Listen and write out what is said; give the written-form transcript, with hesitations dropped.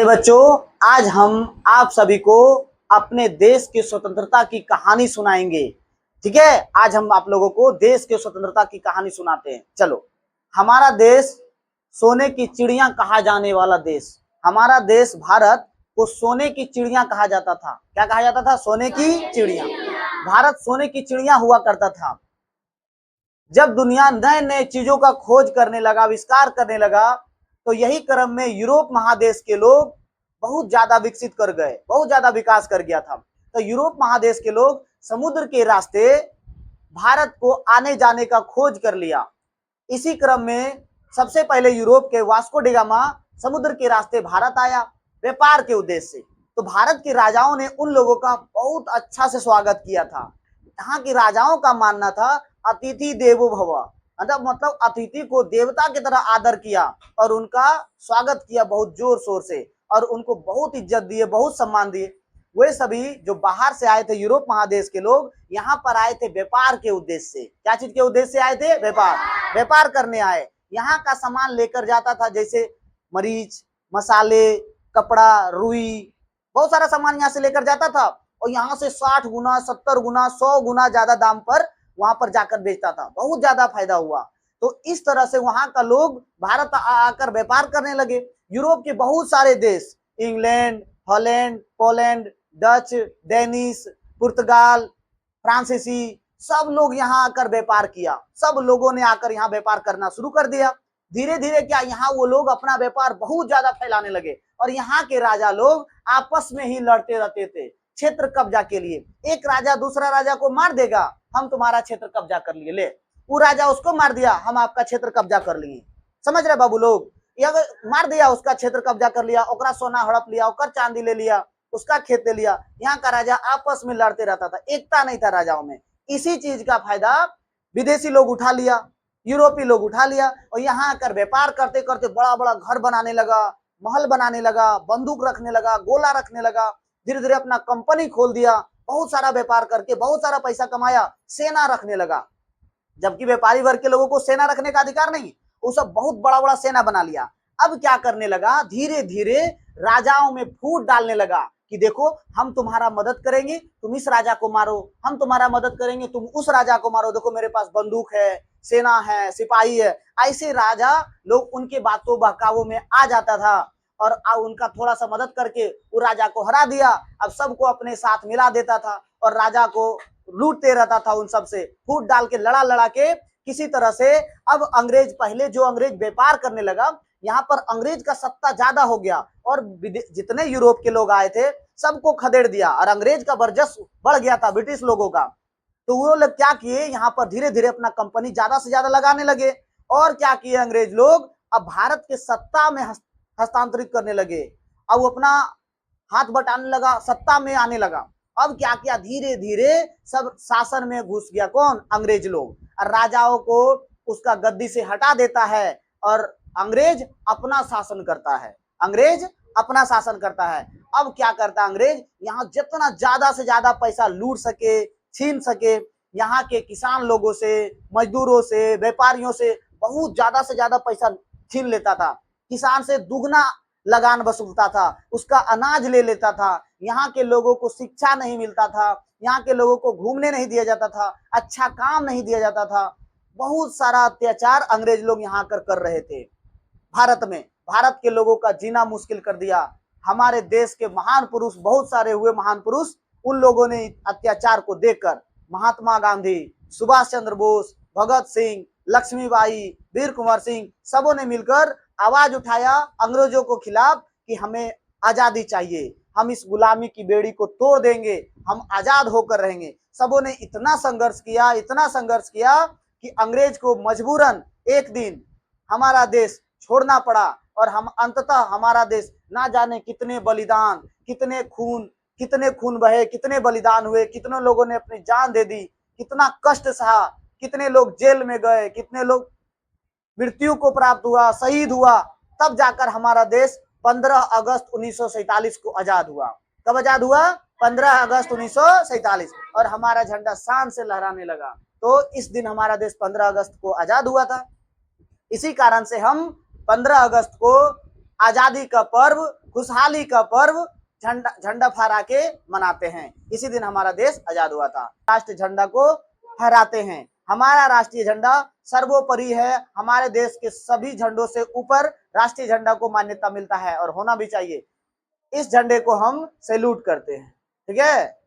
बच्चों, आज हम आप सभी को अपने देश की स्वतंत्रता की कहानी सुनाएंगे। ठीक है, आज हम आप लोगों को देश के स्वतंत्रता की कहानी सुनाते हैं। चलो, हमारा देश सोने की चिड़िया कहा जाने वाला देश, हमारा देश भारत को सोने की चिड़िया कहा जाता था। क्या कहा जाता था? सोने की चिड़िया। भारत सोने की चिड़िया हुआ करता था। जब दुनिया नए नए चीजों का खोज करने लगा, आविष्कार करने लगा, तो यही क्रम में यूरोप महादेश के लोग बहुत ज्यादा विकसित कर गए, बहुत ज्यादा विकास कर गया था। तो यूरोप महादेश के लोग समुद्र के रास्ते भारत को आने जाने का खोज कर लिया। इसी क्रम में सबसे पहले यूरोप के वास्को डी गामा समुद्र के रास्ते भारत आया व्यापार के उद्देश्य से। तो भारत के राजाओं ने उन लोगों का बहुत अच्छा से स्वागत किया था। यहाँ के राजाओं का मानना था अतिथि देवो भव, मतलब अतिथि को देवता की तरह आदर किया और उनका स्वागत किया बहुत जोर शोर से, और उनको बहुत इज्जत दिए, बहुत सम्मान दिए। वे सभी जो बाहर से आए थे, यूरोप महादेश के लोग, यहाँ पर आए थे व्यापार के उद्देश्य से। क्या चीज के उद्देश्य से आए थे? व्यापार करने आए। यहाँ का सामान लेकर जाता था, जैसे मरीच, मसाले, कपड़ा, रुई, बहुत सारा सामान यहाँ से लेकर जाता था और यहाँ से 60 गुना, 70 गुना, 100 गुना ज्यादा दाम पर वहां पर जाकर बेचता था। बहुत ज्यादा फायदा हुआ। तो इस तरह से वहां का लोग भारत आकर व्यापार करने लगे। यूरोप के बहुत सारे देश, England, Holland, Poland, Dutch, Danish, पुर्तगाल, फ्रांसीसी, सब लोग यहाँ आकर व्यापार किया। सब लोगों ने आकर यहाँ व्यापार करना शुरू कर दिया। धीरे धीरे क्या, यहाँ वो लोग अपना व्यापार बहुत ज्यादा फैलाने लगे और यहाँ के राजा लोग आपस में ही लड़ते रहते थे क्षेत्र कब्जा के लिए। एक राजा दूसरा राजा को मार देगा, हम तुम्हारा क्षेत्र कब्जा कर लिए, ले वो राजा उसको मार दिया, हम आपका क्षेत्र कब्जा कर लिए। समझ रहे बाबू लोग? ये मार दिया, उसका क्षेत्र कब्जा कर लिया, ओकरा सोना हड़प लिया, ओकर चांदी ले लिया, उसका खेत ले लिया। यहाँ का राजा आपस में लड़ते रहता था, एकता नहीं था राजाओं में। इसी चीज का फायदा विदेशी लोग उठा लिया, यूरोपीय लोग उठा लिया और यहाँ आकर व्यापार करते करते बड़ा बड़ा घर बनाने लगा, महल बनाने लगा, बंदूक रखने लगा, गोला रखने लगा। धीरे धीरे अपना कंपनी खोल दिया, बहुत सारा व्यापार करके बहुत सारा पैसा कमाया, सेना रखने लगा। जबकि व्यापारी वर्ग के लोगों को सेना रखने का अधिकार नहीं, वो सब बहुत बड़ा बड़ा सेना बना लिया। अब क्या करने लगा, धीरे धीरे राजाओं में फूट डालने लगा कि देखो हम तुम्हारा मदद करेंगे, तुम इस राजा को मारो, हम तुम्हारा मदद करेंगे, तुम उस राजा को मारो, देखो मेरे पास बंदूक है, सेना है, सिपाही है। ऐसे राजा लोग उनके बातों बहकावों में आ जाता था और उनका थोड़ा सा मदद करके वो राजा को हरा दिया। अब सबको अपने साथ मिला देता था और राजा को लूटते रहता था, उन सब से फूट डाल के लड़ा लड़ा के किसी तरह से। अब अंग्रेज, पहले जो अंग्रेज व्यापार करने लगा, यहाँ पर अंग्रेज का सत्ता ज्यादा हो गया और जितने यूरोप के लोग आए थे सबको खदेड़ दिया और अंग्रेज का वर्चस्व बढ़ गया था ब्रिटिश लोगों का। तो वो लोग क्या किए, यहाँ पर धीरे धीरे अपना कंपनी ज्यादा से ज्यादा लगाने लगे। और क्या किए अंग्रेज लोग, अब भारत के सत्ता में हस्तांतरित करने लगे। अब वो अपना हाथ बटाने लगा, सत्ता में आने लगा। अब क्या किया, धीरे धीरे सब शासन में घुस गया। कौन? अंग्रेज लोग। और राजाओं को उसका गद्दी से हटा देता है और अंग्रेज अपना शासन करता है। अंग्रेज अपना शासन करता है। अब क्या करता है अंग्रेज, यहाँ जितना ज्यादा से ज्यादा पैसा लूट सके, छीन सके, यहाँ के किसान लोगों से, मजदूरों से, व्यापारियों से बहुत ज्यादा से ज्यादा पैसा छीन लेता था। किसान से दुगना लगान वसूलता था, उसका अनाज ले लेता था। यहाँ के लोगों को शिक्षा नहीं मिलता था, यहाँ के लोगों को घूमने नहीं दिया जाता था, अच्छा काम नहीं दिया जाता था। बहुत सारा अत्याचार अंग्रेज लोग यहाँ कर रहे थे भारत में। भारत के लोगों का जीना मुश्किल कर दिया। हमारे देश के महान पुरुष बहुत सारे हुए, महान पुरुष, उन लोगों ने अत्याचार को देखकर महात्मा गांधी, सुभाष चंद्र बोस, भगत सिंह, लक्ष्मीबाई, वीर कुंवर सिंह, सबों ने मिलकर आवाज उठाया अंग्रेजों को खिलाफ कि हमें आजादी चाहिए, हम इस गुलामी की बेड़ी को तोड़ देंगे, हम आजाद होकर रहेंगे। सबों ने इतना संघर्ष किया, इतना संघर्ष किया कि अंग्रेज को मजबूरन एक दिन हमारा देश छोड़ना पड़ा और हम अंततः हमारा देश ना जाने कितने बलिदान, कितने खून बहे, कितने बलिदान हुए, कितने लोगों ने अपनी जान दे दी, कितना कष्ट सहा, कितने लोग जेल में गए, कितने लोग मृत्यु को प्राप्त हुआ, शहीद हुआ, तब जाकर हमारा देश 15 अगस्त 1947 को आजाद हुआ। कब आजाद हुआ? 15 अगस्त 1947। और हमारा झंडा शान से लहराने लगा। तो इस दिन हमारा देश 15 अगस्त को आजाद हुआ था। इसी कारण से हम 15 अगस्त को आजादी का पर्व, खुशहाली का पर्व झंडा झंडा फहरा के मनाते हैं। इसी दिन हमारा देश आजाद हुआ था। राष्ट्रीय झंडा को फहराते हैं। हमारा राष्ट्रीय झंडा सर्वोपरि है। हमारे देश के सभी झंडों से ऊपर राष्ट्रीय झंडा को मान्यता मिलता है और होना भी चाहिए। इस झंडे को हम सैल्यूट करते हैं। ठीक है।